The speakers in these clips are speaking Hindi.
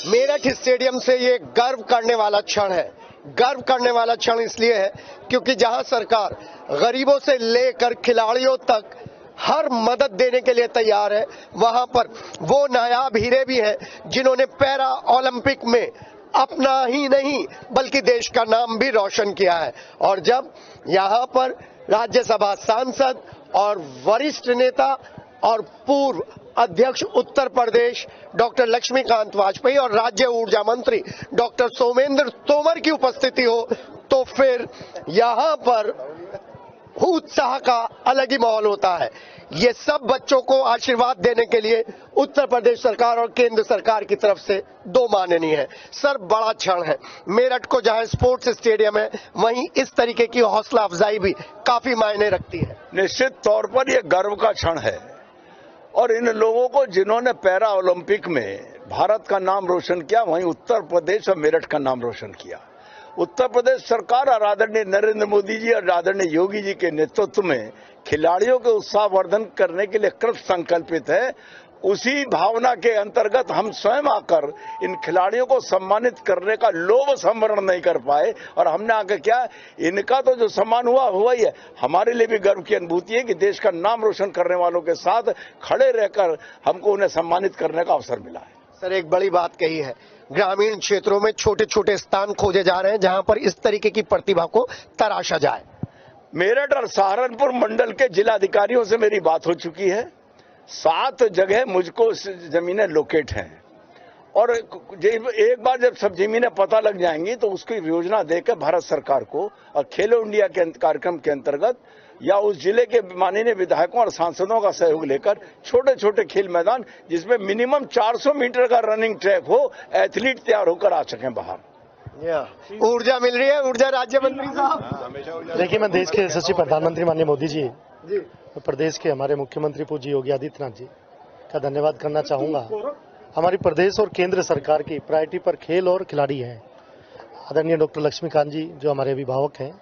मेरठ स्टेडियम से ये गर्व करने वाला क्षण है। गर्व करने वाला क्षण इसलिए है क्योंकि जहां सरकार गरीबों से लेकर खिलाड़ियों तक हर मदद देने के लिए तैयार है, वहां पर वो नायाब हीरे भी हैं जिन्होंने पैरा ओलंपिक में अपना ही नहीं बल्कि देश का नाम भी रोशन किया है। और जब यहां पर राज्यसभा सांसद और वरिष्ठ नेता और पूर्व अध्यक्ष उत्तर प्रदेश डॉक्टर लक्ष्मीकांत वाजपेयी और राज्य ऊर्जा मंत्री डॉक्टर सोमेंद्र तोमर की उपस्थिति हो तो फिर यहां पर उत्साह का अलग ही माहौल होता है। ये सब बच्चों को आशीर्वाद देने के लिए उत्तर प्रदेश सरकार और केंद्र सरकार की तरफ से दो माननीय है। सर, बड़ा क्षण है। मेरठ को जहां स्पोर्ट्स स्टेडियम है वहीं इस तरीके की हौसला अफजाई भी काफी मायने रखती है। निश्चित तौर पर यह गर्व का क्षण है और इन लोगों को जिन्होंने पैरा ओलंपिक में भारत का नाम रोशन किया, वहीं उत्तर प्रदेश और मेरठ का नाम रोशन किया। उत्तर प्रदेश सरकार और आदरणीय नरेंद्र मोदी जी और आदरणीय योगी जी के नेतृत्व में खिलाड़ियों के उत्साहवर्धन करने के लिए कृत संकल्पित है। उसी भावना के अंतर्गत हम स्वयं आकर इन खिलाड़ियों को सम्मानित करने का लोभ संवरण नहीं कर पाए और हमने आकर क्या, इनका तो जो सम्मान हुआ ही है। हमारे लिए भी गर्व की अनुभूति है कि देश का नाम रोशन करने वालों के साथ खड़े रहकर हमको उन्हें सम्मानित करने का अवसर मिला है। सर, एक बड़ी बात कही है, ग्रामीण क्षेत्रों में छोटे छोटे स्थान खोजे जा रहे हैं जहां पर इस तरीके की प्रतिभा को तराशा जाए। मेरठ और सहारनपुर मंडल के जिलाधिकारियों से मेरी बात हो चुकी है। 7 जगह मुझको जमीनें लोकेट हैं और एक बार जब सब जमीनें पता लग जाएंगी तो उसकी योजना देकर भारत सरकार को और खेलो इंडिया के कार्यक्रम के अंतर्गत या उस जिले के माननीय विधायकों और सांसदों का सहयोग लेकर छोटे छोटे खेल मैदान जिसमें मिनिमम 400 मीटर का रनिंग ट्रैक हो, एथलीट तैयार होकर आ सकें बाहर। ऊर्जा मिल रही है। ऊर्जा राज्य मंत्री साहब, देखिए, मैं देश के यशस्वी प्रधानमंत्री माननीय मोदी जी प्रदेश के हमारे मुख्यमंत्री पूज्य योगी आदित्यनाथ जी का धन्यवाद करना चाहूंगा। हमारी प्रदेश और केंद्र सरकार की प्रायोरिटी पर खेल और खिलाड़ी हैं। आदरणीय डॉक्टर लक्ष्मीकांत जी जो हमारे अभिभावक हैं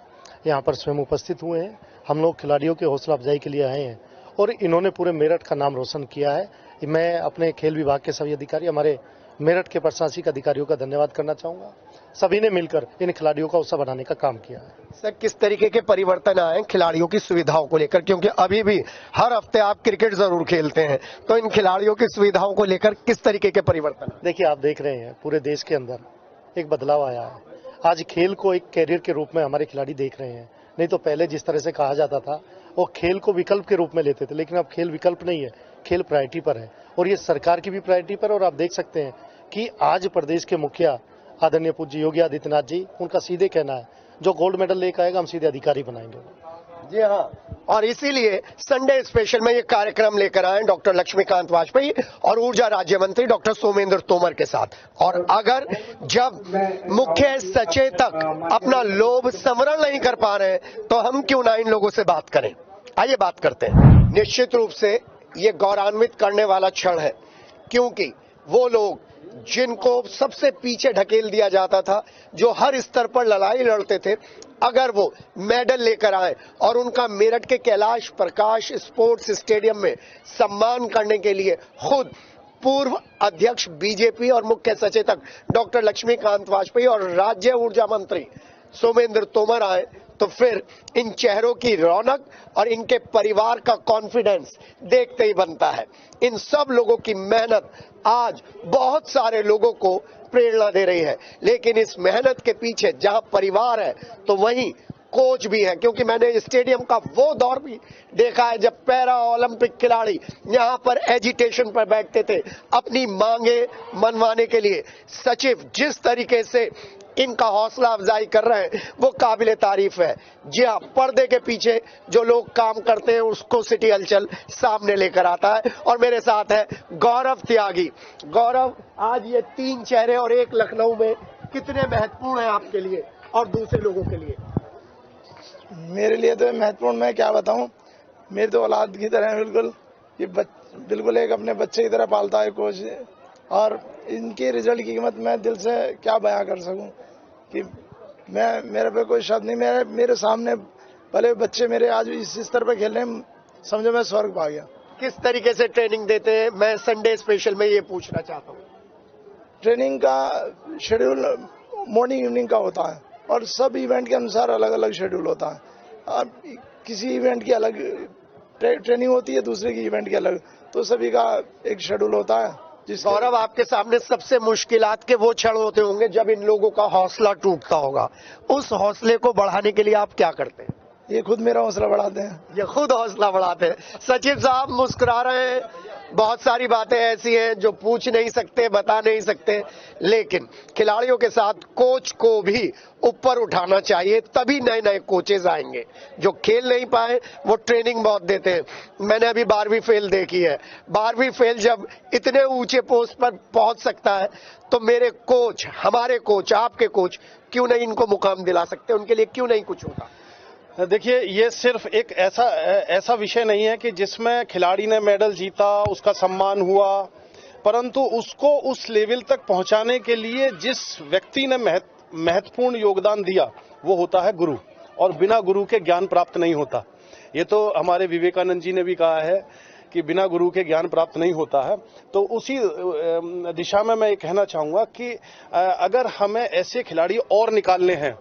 यहाँ पर स्वयं उपस्थित हुए हैं। हम लोग खिलाड़ियों की हौसला अफजाई के लिए आए हैं और इन्होंने पूरे मेरठ का नाम रोशन किया है। मैं अपने खेल विभाग के सभी अधिकारी, हमारे मेरठ के प्रशासनिक अधिकारियों का धन्यवाद करना चाहूंगा। सभी ने मिलकर इन खिलाड़ियों का उत्साह बढ़ाने का काम किया है। सर, किस तरीके के परिवर्तन आए खिलाड़ियों की सुविधाओं को लेकर, क्योंकि अभी भी हर हफ्ते आप क्रिकेट जरूर खेलते हैं, तो इन खिलाड़ियों की सुविधाओं को लेकर किस तरीके के परिवर्तन? देखिए, आप देख रहे हैं पूरे देश के अंदर एक बदलाव आया है। आज खेल को एक कैरियर के रूप में हमारे खिलाड़ी देख रहे हैं। नहीं तो पहले जिस तरह से कहा जाता था वो खेल को विकल्प के रूप में लेते थे, लेकिन अब खेल विकल्प नहीं है, खेल प्रायोरिटी पर है और ये सरकार की भी प्रायोरिटी पर। और आप देख सकते हैं कि आज प्रदेश के मुखिया आदरणीय पूज्य योगी आदित्यनाथ जी, उनका सीधे कहना है जो गोल्ड मेडल लेकर आएगा हम सीधे अधिकारी बनाएंगे। जी हाँ, और इसीलिए संडे स्पेशल में ये कार्यक्रम लेकर आए डॉक्टर लक्ष्मीकांत वाजपेयी और ऊर्जा राज्य मंत्री डॉक्टर सोमेंद्र तोमर के साथ। और अगर जब मुख्य सचेतक अपना लोभ संवरण नहीं कर पा रहे तो हम क्यों ना इन लोगों से बात करें। आइए बात करते हैं। निश्चित रूप से ये गौरवान्वित करने वाला क्षण है क्योंकि वो लोग जिनको सबसे पीछे ढकेल दिया जाता था, जो हर स्तर पर लड़ाई लड़ते थे, अगर वो मेडल लेकर आए और उनका मेरठ के कैलाश प्रकाश स्पोर्ट्स स्टेडियम में सम्मान करने के लिए खुद पूर्व अध्यक्ष बीजेपी और मुख्य सचेतक डॉक्टर लक्ष्मीकांत वाजपेयी और राज्य ऊर्जा मंत्री सोमेंद्र तोमर आए तो फिर इन चेहरों की रौनक और इनके परिवार का कॉन्फिडेंस देखते ही बनता है। इन सब लोगों की मेहनत आज बहुत सारे लोगों को प्रेरणा दे रही है, लेकिन इस मेहनत के पीछे जहां परिवार है तो वहीं कोच भी है, क्योंकि मैंने स्टेडियम का वो दौर भी देखा है जब पैरा ओलंपिक खिलाड़ी यहां पर एजिटेशन पर बैठते थे अपनी मांगे मनवाने के लिए। सचिव जिस तरीके से इनका हौसला अफजाई कर रहे हैं वो काबिले तारीफ है। जी हाँ, पर्दे के पीछे जो लोग काम करते हैं उसको सिटी हलचल सामने लेकर आता है। और मेरे साथ है गौरव त्यागी। गौरव, आज ये 3 चेहरे और 1 लखनऊ में कितने महत्वपूर्ण है आपके लिए और दूसरे लोगों के लिए? मेरे लिए तो महत्वपूर्ण, मैं क्या बताऊं, मेरी तो औलाद की तरह है बिल्कुल। ये बिल्कुल एक अपने बच्चे की तरह पालता है कोच, और इनके रिजल्ट की कीमत मैं दिल से क्या बयां कर सकूं कि मेरे पे कोई शब्द नहीं। मेरे सामने भले बच्चे मेरे आज इस स्तर पे खेल रहे हैं, समझो मैं स्वर्ग पा गया। किस तरीके से ट्रेनिंग देते हैं, मैं संडे स्पेशल में ये पूछना चाहता हूँ। ट्रेनिंग का शेड्यूल मॉर्निंग इवनिंग का होता है और सब इवेंट के अनुसार अलग अलग शेड्यूल होता है। अब किसी इवेंट की अलग ट्रेनिंग होती है, दूसरे की इवेंट की अलग, तो सभी का एक शेड्यूल होता है। गौरव, आपके सामने सबसे मुश्किलात के वो क्षण होते होंगे जब इन लोगों का हौसला टूटता होगा, उस हौसले को बढ़ाने के लिए आप क्या करते हैं? ये खुद मेरा हौसला बढ़ाते हैं। ये खुद हौसला बढ़ाते हैं। सचिव साहब मुस्कुरा रहे हैं। बहुत सारी बातें ऐसी हैं जो पूछ नहीं सकते, बता नहीं सकते, लेकिन खिलाड़ियों के साथ कोच को भी ऊपर उठाना चाहिए, तभी नए नए कोचेज आएंगे। जो खेल नहीं पाए वो ट्रेनिंग बहुत देते हैं। मैंने अभी 12वीं फेल देखी है। 12वीं फेल जब इतने ऊंचे पोस्ट पर पहुंच सकता है तो मेरे कोच, हमारे कोच, आपके कोच क्यों नहीं इनको मुकाम दिला सकते? उनके लिए क्यों नहीं कुछ होता? देखिए, ये सिर्फ एक ऐसा विषय नहीं है कि जिसमें खिलाड़ी ने मेडल जीता, उसका सम्मान हुआ, परंतु उसको उस लेवल तक पहुंचाने के लिए जिस व्यक्ति ने महत्वपूर्ण योगदान दिया वो होता है गुरु, और बिना गुरु के ज्ञान प्राप्त नहीं होता। ये तो हमारे विवेकानंद जी ने भी कहा है कि बिना गुरु के ज्ञान प्राप्त नहीं होता है। तो उसी दिशा में मैं ये कहना चाहूंगा कि अगर हमें ऐसे खिलाड़ी और निकालने हैं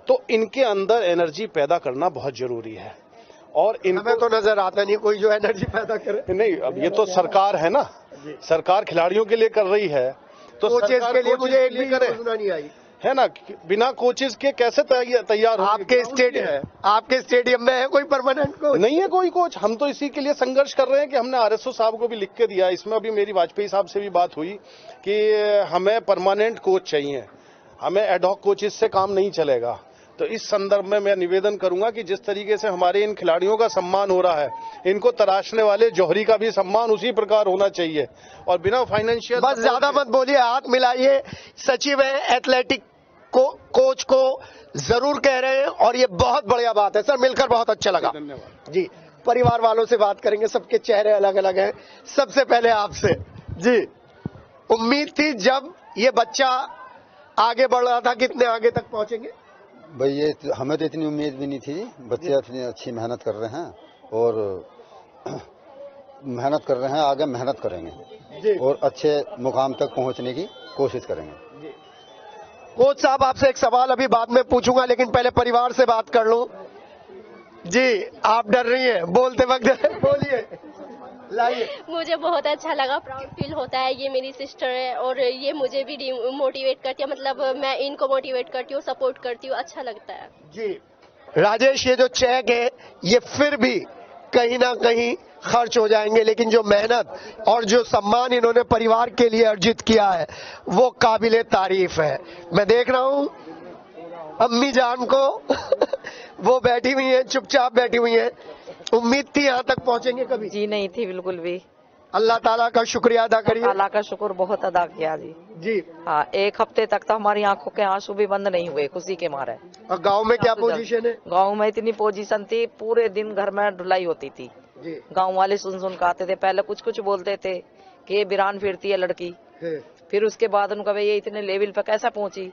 तो इनके अंदर एनर्जी पैदा करना बहुत जरूरी है। और हमें तो नजर आता नहीं कोई जो एनर्जी पैदा करे। नहीं, अब ये तो सरकार है ना, सरकार खिलाड़ियों के लिए कर रही है, तो कोचेज के लिए मुझे एक भी करे योजना नहीं आई है ना। बिना कोचेज के कैसे तैयार हो? आपके स्टेडियम में है कोई परमानेंट कोच? नहीं है कोई कोच। हम तो इसी के लिए संघर्ष कर रहे हैं कि हमने आरएसओ साहब को भी लिख के दिया। इसमें अभी मेरी वाजपेयी साहब से भी बात हुई कि हमें परमानेंट कोच चाहिए, हमें एडहॉक कोचेज से काम नहीं चलेगा। तो इस संदर्भ में मैं निवेदन करूंगा कि जिस तरीके से हमारे इन खिलाड़ियों का सम्मान हो रहा है, इनको तराशने वाले जौहरी का भी सम्मान उसी प्रकार होना चाहिए। और बिना फाइनेंशियल, बस ज्यादा मत बोलिए, हाथ मिलाइए। सचिव है एथलेटिक कोच को जरूर कह रहे हैं और ये बहुत बढ़िया बात है। सर, मिलकर बहुत अच्छा लगा। धन्यवाद जी। परिवार वालों से बात करेंगे, सबके चेहरे अलग अलग हैं। सबसे पहले आपसे जी, उम्मीद थी जब ये बच्चा आगे बढ़ रहा था कितने आगे तक पहुंचेंगे? भाई ये हमें तो इतनी उम्मीद भी नहीं थी। बच्चे इतनी अच्छी मेहनत कर रहे हैं और मेहनत कर रहे हैं, आगे मेहनत करेंगे और अच्छे मुकाम तक पहुंचने की कोशिश करेंगे। कोच साहब, आपसे एक सवाल अभी बाद में पूछूंगा, लेकिन पहले परिवार से बात कर लूं। जी, आप डर रही हैं बोलते वक्त, बोलिए, लाइए। मुझे बहुत अच्छा लगा, प्राउड फील होता है। ये मेरी सिस्टर है और ये मुझे भी मोटिवेट करती है, मतलब मैं इनको मोटिवेट करती हूँ, सपोर्ट करती हूँ, अच्छा लगता है। जी राजेश, ये जो चेक है ये फिर भी कहीं ना कहीं खर्च हो जाएंगे, लेकिन जो मेहनत और जो सम्मान इन्होंने परिवार के लिए अर्जित किया है वो काबिले तारीफ है। मैं देख रहा हूँ अम्मी जान को वो बैठी हुई है, चुपचाप बैठी हुई है। उम्मीद थी यहाँ तक पहुँचेंगे कभी? जी नहीं थी, बिल्कुल भी। अल्लाह ताला का शुक्रिया अदा करिए। अल्लाह का शुक्र बहुत अदा किया जी। जी हाँ, एक हफ्ते तक तो हमारी आंखों के आंसू भी बंद नहीं हुए खुशी के मारे। और गांव में क्या पोजीशन है? गांव में इतनी पोजीशन थी, पूरे दिन घर में ढुलाई होती थी। गांव वाले सुन सुन के आते थे, पहले कुछ कुछ बोलते थे कि ये बिरान फिरती है लड़की, फिर उसके बाद उनका भाई ये इतने लेवल पे कैसे पहुंची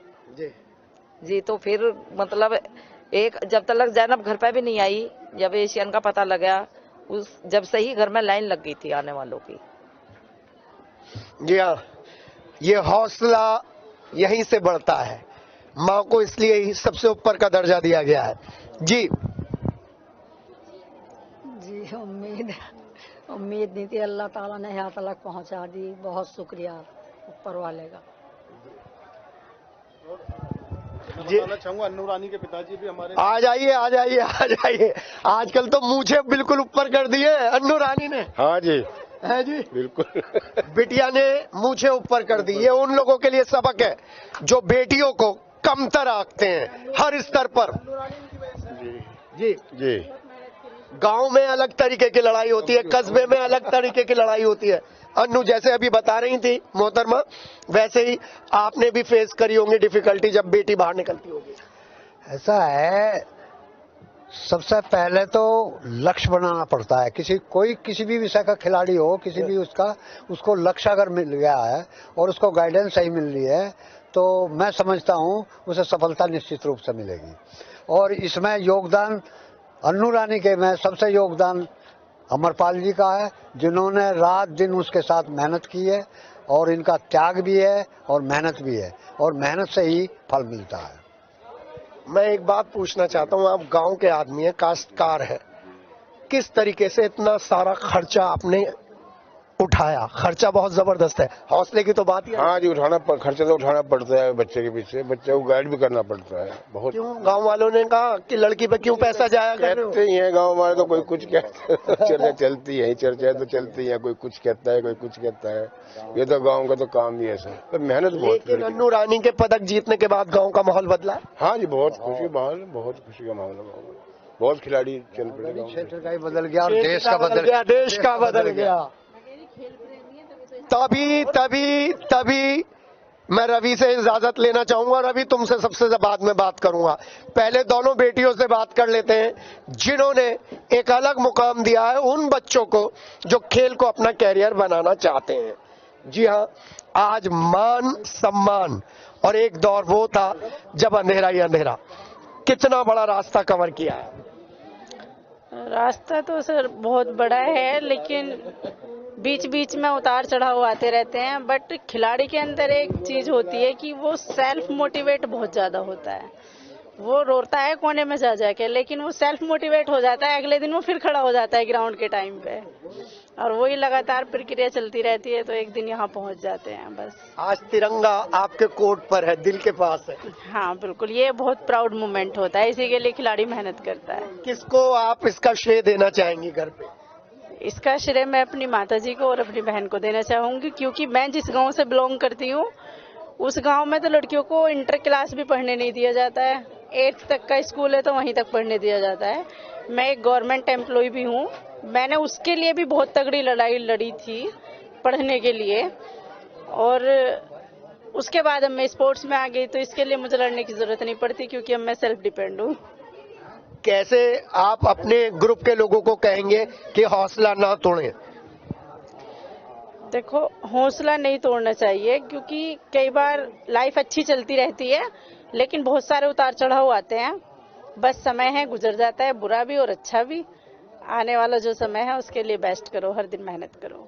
जी। तो फिर मतलब एक जब तक जैनब घर पे भी नहीं आई, जब एशियन का पता लगा, जब से ही घर में लाइन लग गई थी आने वालों की। जी हाँ, ये हौसला यहीं से बढ़ता है। माँ को इसलिए ही सबसे ऊपर का दर्जा दिया गया है। जी उम्मीद नहीं थी, अल्लाह ताला ने यहाँ तक पहुँचा दी, बहुत शुक्रिया ऊपर वाले का। बताना चाहूंगा, अन्नू रानी के पिताजी भी हमारे। आ जाइए आ जाइए आ जाइए। आजकल तो मूछे बिल्कुल ऊपर कर दिए अन्नू रानी ने। हाँ जी, है जी, बिल्कुल। बिटिया ने मूछे ऊपर कर दी। ये उन लोगों के लिए सबक है जो बेटियों को कमतर आंकते हैं हर स्तर पर। जी जी, गांव में अलग तरीके की लड़ाई होती है, कस्बे में अलग तरीके की लड़ाई होती है। अन्नू जैसे अभी बता रही थी मोहतरमा, वैसे ही आपने भी फेस करी होंगी डिफिकल्टी जब बेटी बाहर निकलती होगी। ऐसा है, सबसे पहले तो लक्ष्य बनाना पड़ता है। किसी भी विषय का खिलाड़ी हो, किसी भी उसको लक्ष्य अगर मिल गया है और उसको गाइडेंस सही मिल रही है तो मैं समझता हूँ उसे सफलता निश्चित रूप से मिलेगी। और इसमें योगदान अन्नू रानी के में सबसे योगदान अमरपाल जी का है, जिन्होंने रात दिन उसके साथ मेहनत की है और इनका त्याग भी है और मेहनत भी है, और मेहनत से ही फल मिलता है। मैं एक बात पूछना चाहता हूँ, आप गांव के आदमी हैं, काश्तकार है, किस तरीके से इतना सारा खर्चा आपने उठाया? खर्चा बहुत जबरदस्त है, हौसले की तो बात ही है। हाँ जी, खर्चा तो उठाना पड़ता है बच्चे के पीछे, बच्चे को गाइड भी करना पड़ता है बहुत। क्यों गांव वालों ने कहा कि लड़की पे क्यों पैसा जाया कर रहे हो? कहते ही है गांव वाले, तो कोई कुछ कहता है, चर्चा चलती है, चर्चा तो चलती है, कोई कुछ कहता है, कोई कुछ कहता है, ये तो गाँव का तो काम ही है सर, तो मेहनत बहुत। लेकिन अन्नू रानी के पदक जीतने के बाद गाँव का माहौल बदला। हाँ जी, बहुत खुशी माहौल, बहुत खुशी का माहौल है, बहुत खिलाड़ी चल पड़े, क्षेत्र का ही बदल गया और देश का बदल गया। तभी मैं रवि से इजाजत लेना चाहूंगा। रवि, तुमसे सबसे बाद में बात करूंगा, पहले दोनों बेटियों से बात कर लेते हैं जिन्होंने एक अलग मुकाम दिया है उन बच्चों को जो खेल को अपना कैरियर बनाना चाहते हैं। जी हाँ, आज मान सम्मान, और एक दौर वो था जब अंधेरा ही अंधेरा। कितना बड़ा रास्ता कवर किया है? रास्ता तो सर बहुत बड़ा है, लेकिन बीच बीच में उतार चढ़ाव आते रहते हैं। बट खिलाड़ी के अंदर एक चीज होती है कि वो सेल्फ मोटिवेट बहुत ज्यादा होता है। वो रोता है कोने में जा जाके, लेकिन वो सेल्फ मोटिवेट हो जाता है, अगले दिन वो फिर खड़ा हो जाता है ग्राउंड के टाइम पे, और वही लगातार प्रक्रिया चलती रहती है, तो एक दिन यहाँ पहुँच जाते हैं बस। आज तिरंगा आपके कोर्ट पर है, दिल के पास है। हाँ बिल्कुल, ये बहुत प्राउड मोमेंट होता है, इसी के लिए खिलाड़ी मेहनत करता है। किसको आप इसका श्रेय देना चाहेंगी घर पे? इसका श्रेय मैं अपनी माताजी को और अपनी बहन को देना चाहूंगी, क्योंकि मैं जिस गांव से बिलोंग करती हूँ उस गांव में तो लड़कियों को इंटर क्लास भी पढ़ने नहीं दिया जाता है। 8th तक का स्कूल है तो वहीं तक पढ़ने दिया जाता है। मैं एक गवर्नमेंट एम्प्लॉय भी हूँ, मैंने उसके लिए भी बहुत तगड़ी लड़ाई लड़ी थी पढ़ने के लिए, और उसके बाद अब मैं स्पोर्ट्स में आ गई, तो इसके लिए मुझे लड़ने की जरूरत नहीं पड़ती, क्योंकि अब मैं सेल्फ डिपेंड हूँ। कैसे आप अपने ग्रुप के लोगों को कहेंगे कि हौसला ना तोड़ें? देखो, हौसला नहीं तोड़ना चाहिए, क्योंकि कई बार लाइफ अच्छी चलती रहती है, लेकिन बहुत सारे उतार चढ़ाव आते हैं। बस समय है, गुजर जाता है, बुरा भी और अच्छा भी। आने वाला जो समय है उसके लिए बेस्ट करो, हर दिन मेहनत करो।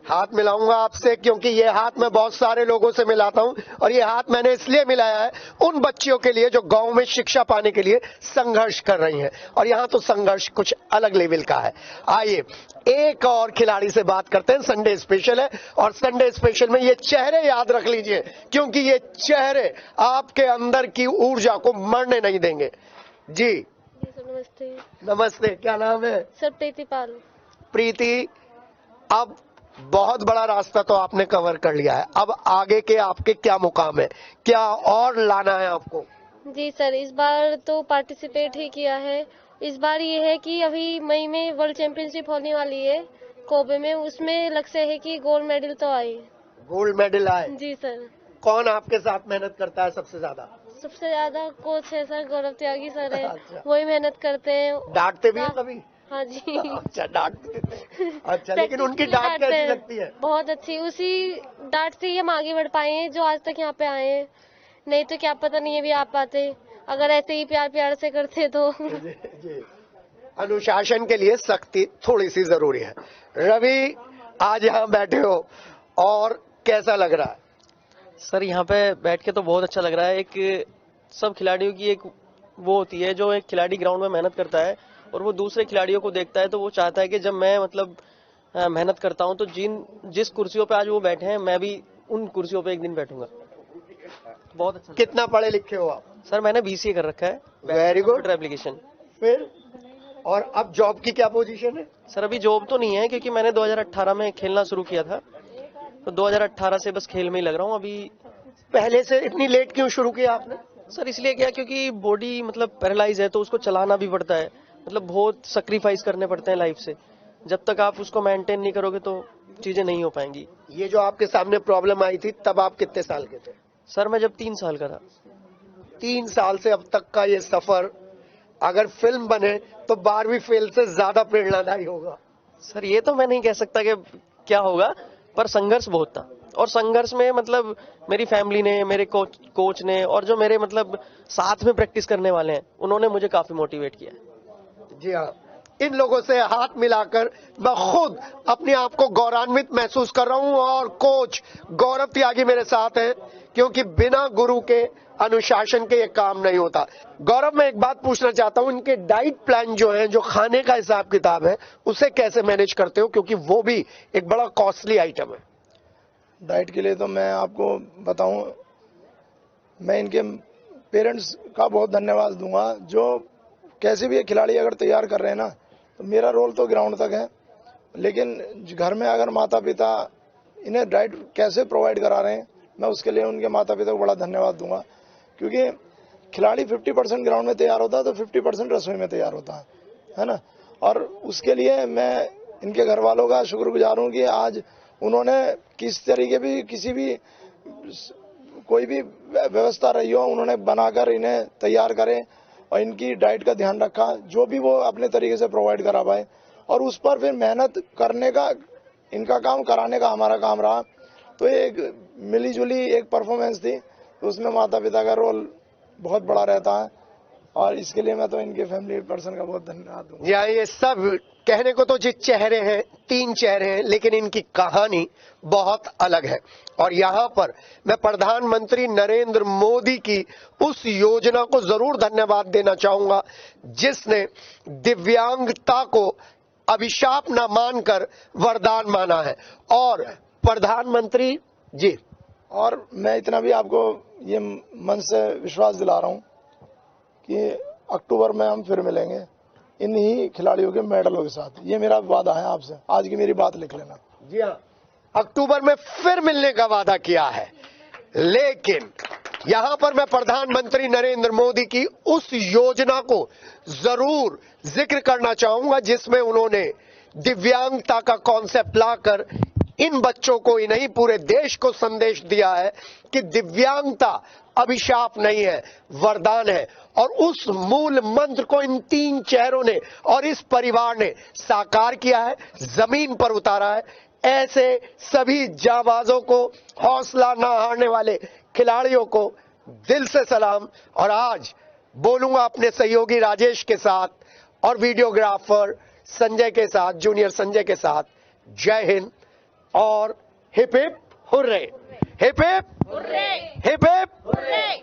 हाथ मिलाऊंगा आपसे, क्योंकि ये हाथ मैं बहुत सारे लोगों से मिलाता हूं, और ये हाथ मैंने इसलिए मिलाया है उन बच्चियों के लिए जो गांव में शिक्षा पाने के लिए संघर्ष कर रही हैं, और यहाँ तो संघर्ष कुछ अलग लेवल का है। आइए एक और खिलाड़ी से बात करते हैं। संडे स्पेशल है, और संडे स्पेशल में ये चेहरे याद रख लीजिए, क्योंकि ये चेहरे आपके अंदर की ऊर्जा को मरने नहीं देंगे। जी नमस्ते। नमस्ते, क्या नाम है? सर प्रीति पाल। प्रीति, अब बहुत बड़ा रास्ता तो आपने कवर कर लिया है, अब आगे के आपके क्या मुकाम है, क्या और लाना है आपको? जी सर, इस बार तो पार्टिसिपेट ही किया है। इस बार ये है कि अभी मई में वर्ल्ड चैंपियनशिप होने वाली है कोबे में, उसमें लक्ष्य है कि गोल्ड मेडल तो आए। गोल्ड मेडल आए? जी सर। कौन आपके साथ मेहनत करता है सबसे ज्यादा? सबसे ज्यादा कोच है सर, गौरव त्यागी सर है। अच्छा। वही मेहनत करते हैं। डांटते भी हैं कभी? हाँ जी। अच्छा, डांटते थे। अच्छा, लेकिन उनकी डांट कैसी लगती है? बहुत अच्छी, उसी डांट से ही हम आगे बढ़ पाए हैं जो आज तक यहाँ पे आए हैं, नहीं तो क्या पता नहीं ये भी आ पाते अगर ऐसे ही प्यार प्यार से करते तो। जी। अनुशासन के लिए सख्ती थोड़ी सी जरूरी है। रवि, आज यहाँ बैठे हो और कैसा लग रहा है? सर यहाँ पे बैठ के तो बहुत अच्छा लग रहा है। एक सब खिलाड़ियों की एक वो होती है, जो एक खिलाड़ी ग्राउंड में मेहनत करता है और वो दूसरे खिलाड़ियों को देखता है, तो वो चाहता है कि जब मैं मतलब मेहनत करता हूँ तो जिस कुर्सियों पे आज वो बैठे हैं मैं भी उन कुर्सियों पे एक दिन बैठूंगा। बहुत अच्छा। कितना पढ़े लिखे हो आप? सर मैंने BCA कर रखा है। Very good. एप्लीकेशन। फिर और अब जॉब की क्या पोजीशन है? सर अभी जॉब तो नहीं है, क्योंकि मैंने 2018 में खेलना शुरू किया था, तो 2018 से बस खेल में ही लग रहा हूँ अभी। पहले से इतनी लेट क्यों शुरू किया आपने? सर इसलिए किया क्योंकि बॉडी मतलब पैरालाइज है, तो उसको चलाना भी पड़ता है, मतलब बहुत सैक्रिफाइस करने पड़ते हैं लाइफ से। जब तक आप उसको मेंटेन नहीं करोगे तो चीजें नहीं हो पाएंगी। ये जो आपके सामने प्रॉब्लम आई थी, तब आप कितने साल के थे? सर मैं जब 3 साल का था। 3 साल से अब तक का ये सफर अगर फिल्म बने तो 12वीं फेल से ज्यादा प्रेरणादायी होगा। सर ये तो मैं नहीं कह सकता कि क्या होगा, पर संघर्ष बहुत था, और संघर्ष में मतलब मेरी फैमिली ने, मेरे कोच ने, और जो मेरे मतलब साथ में प्रैक्टिस करने वाले हैं, उन्होंने मुझे काफी मोटिवेट किया। जी हाँ, इन लोगों से हाथ मिलाकर मैं खुद अपने आप को गौरवान्वित महसूस कर रहा हूं और कोच गौरव त्यागी मेरे साथ हैं, क्योंकि बिना गुरु के अनुशासन के ये काम नहीं होता। गौरव, मैं एक बात पूछना चाहता हूं, इनके डाइट प्लान जो है, जो खाने का हिसाब किताब है, उसे कैसे मैनेज करते हो, क्योंकि वो भी एक बड़ा कॉस्टली आइटम है। डाइट के लिए तो मैं आपको बताऊं, मैं इनके पेरेंट्स का बहुत धन्यवाद दूंगा, जो कैसे भी ये खिलाड़ी अगर तैयार कर रहे हैं ना, तो मेरा रोल तो ग्राउंड तक है, लेकिन घर में अगर माता पिता इन्हें डाइट कैसे प्रोवाइड करा रहे हैं, मैं उसके लिए उनके माता पिता को बड़ा धन्यवाद दूंगा, क्योंकि खिलाड़ी 50% ग्राउंड में तैयार होता है तो 50% रसोई में तैयार होता है ना। और उसके लिए मैं इनके घर वालों का शुक्रगुजार हूं कि आज उन्होंने किस तरीके भी किसी भी कोई भी व्यवस्था रही हो, उन्होंने बनाकर इन्हें तैयार करे और इनकी डाइट का ध्यान रखा, जो भी वो अपने तरीके से प्रोवाइड करा पाए, और उस पर फिर मेहनत करने का इनका काम, कराने का हमारा काम रहा। तो एक मिली जुली एक परफॉर्मेंस थी, तो उसमें माता पिता का रोल बहुत बड़ा रहता है, और इसके लिए मैं तो इनके फैमिली पर्सन का बहुत धन्यवाद दूं। या ये सब कहने को तो जिस चेहरे हैं, 3 चेहरे हैं, लेकिन इनकी कहानी बहुत अलग है। और यहाँ पर मैं प्रधानमंत्री नरेंद्र मोदी की उस योजना को जरूर धन्यवाद देना चाहूंगा, जिसने दिव्यांगता को अभिशाप न मानकर वरदान माना है। और प्रधानमंत्री जी, और मैं इतना भी आपको ये मन से विश्वास दिला रहा हूं कि अक्टूबर में हम फिर मिलेंगे इन्हीं खिलाड़ियों के मेडलों के साथ। ये मेरा वादा है आपसे, आज की मेरी बात लिख लेना। जी हाँ, अक्टूबर में फिर मिलने का वादा किया है। लेकिन यहां पर मैं प्रधानमंत्री नरेंद्र मोदी की उस योजना को जरूर जिक्र करना चाहूंगा, जिसमें उन्होंने दिव्यांगता का कॉन्सेप्ट लाकर इन बच्चों को ही नहीं, पूरे देश को संदेश दिया है कि दिव्यांगता अभिशाप नहीं है, वरदान है। और उस मूल मंत्र को इन 3 चेहरों ने और इस परिवार ने साकार किया है, जमीन पर उतारा है। ऐसे सभी जाबाजों को, हौसला न हारने वाले खिलाड़ियों को दिल से सलाम। और आज बोलूंगा अपने सहयोगी राजेश के साथ और वीडियोग्राफर संजय के साथ, जूनियर संजय के साथ, जय हिंद और hip hip hurray, hip hip hurray, hip hip hurray.